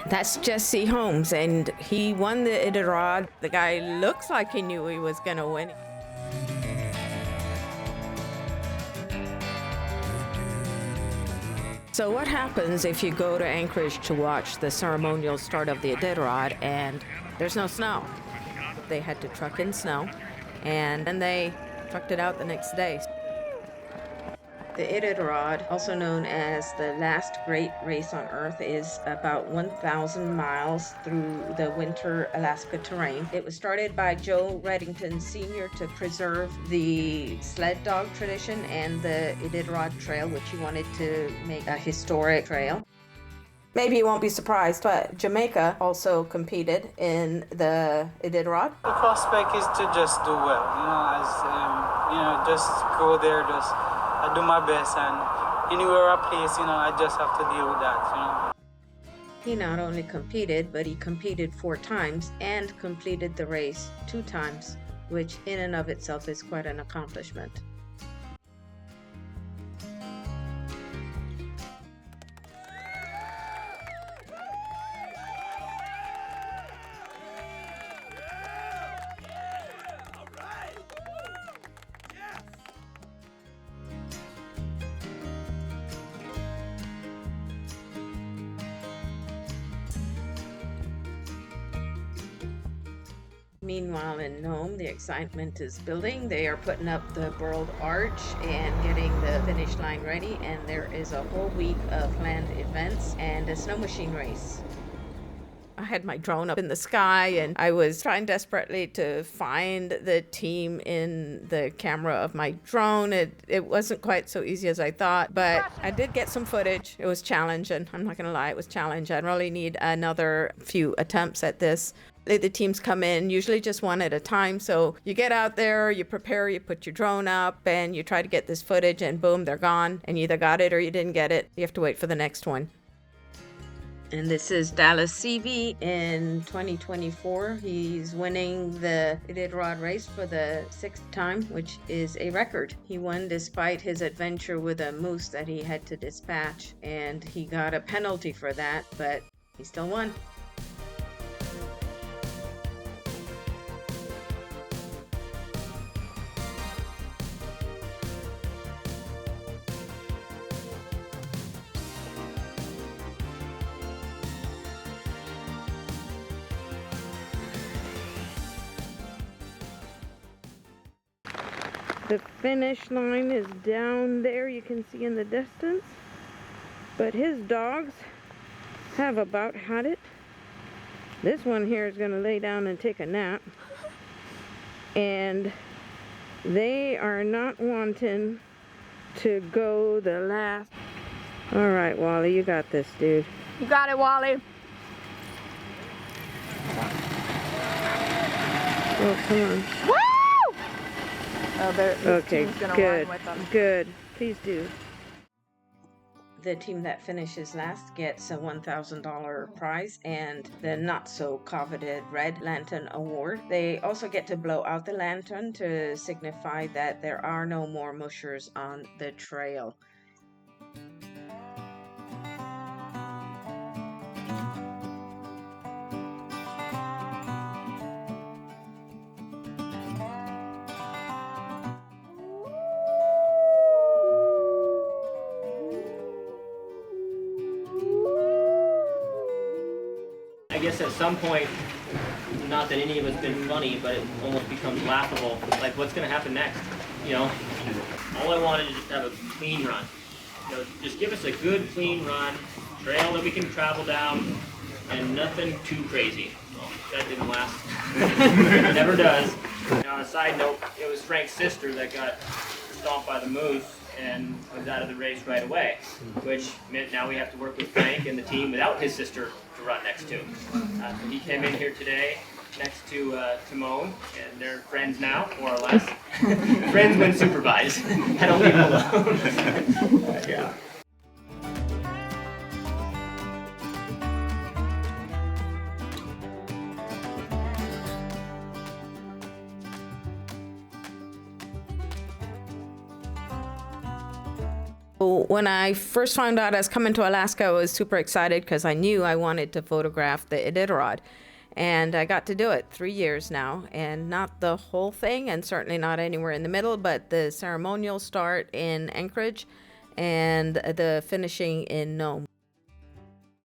That's Jesse Holmes, and he won the Iditarod. The guy looks like he knew he was gonna win. So what happens if you go to Anchorage to watch the ceremonial start of the Iditarod and there's no snow? They had to truck in snow, and then they trucked it out the next day. The Iditarod, also known as the last great race on Earth, is about 1,000 miles through the winter Alaska terrain. It was started by Joe Reddington Sr. to preserve the sled dog tradition and the Iditarod Trail, which he wanted to make a historic trail. Maybe you won't be surprised, but Jamaica also competed in the Iditarod. The prospect is to just do well, just go there, just do my best, and anywhere I place, I just have to deal with that, He not only competed, but he competed 4 times and completed the race 2 times, which in and of itself is quite an accomplishment. Meanwhile, in Nome, the excitement is building. They are putting up the World Arch and getting the finish line ready, and there is a whole week of planned events and a snow machine race. I had my drone up in the sky, and I was trying desperately to find the team in the camera of my drone. It wasn't quite so easy as I thought, but I did get some footage. It was challenging. I'm not going to lie, it was challenging. I really need another few attempts at this. The teams come in usually just one at a time, so you get out there, you prepare, you put your drone up, and you try to get this footage, and boom, they're gone, and you either got it or you didn't get it. You have to wait for the next one. And this is Dallas CV in 2024. He's winning the Iditarod race for the 6th time, which is a record. He won despite his adventure with a moose that he had to dispatch, and he got a penalty for that, but he still won. The finish line is down there, you can see in the distance, but his dogs have about had it. This one here is going to lay down and take a nap, and they are not wanting to go the last. All right, Wally, you got this, dude. You got it, Wally. Oh, come on. Woo! Oh, this okay, team's gonna good, run with them. good. Please do. The team that finishes last gets a $1,000 prize and the not-so-coveted Red Lantern Award. They also get to blow out the lantern to signify that there are no more mushers on the trail. I guess at some point, not that any of it's been funny, but it almost becomes laughable. Like, what's going to happen next? All I wanted is just to have a clean run. Just give us a good, clean run, trail that we can travel down, and nothing too crazy. Well, that didn't last. It never does. On a side note, it was Frank's sister that got stomped by the moose and was out of the race right away, which meant now we have to work with Frank and the team without his sister to run next to. So he came in here today next to Timon, and they're friends now, more or less. Friends when supervised. I don't leave them alone. Yeah. When I first found out I was coming to Alaska, I was super excited because I knew I wanted to photograph the Iditarod. And I got to do it 3 years now, and not the whole thing, and certainly not anywhere in the middle, but the ceremonial start in Anchorage and the finishing in Nome.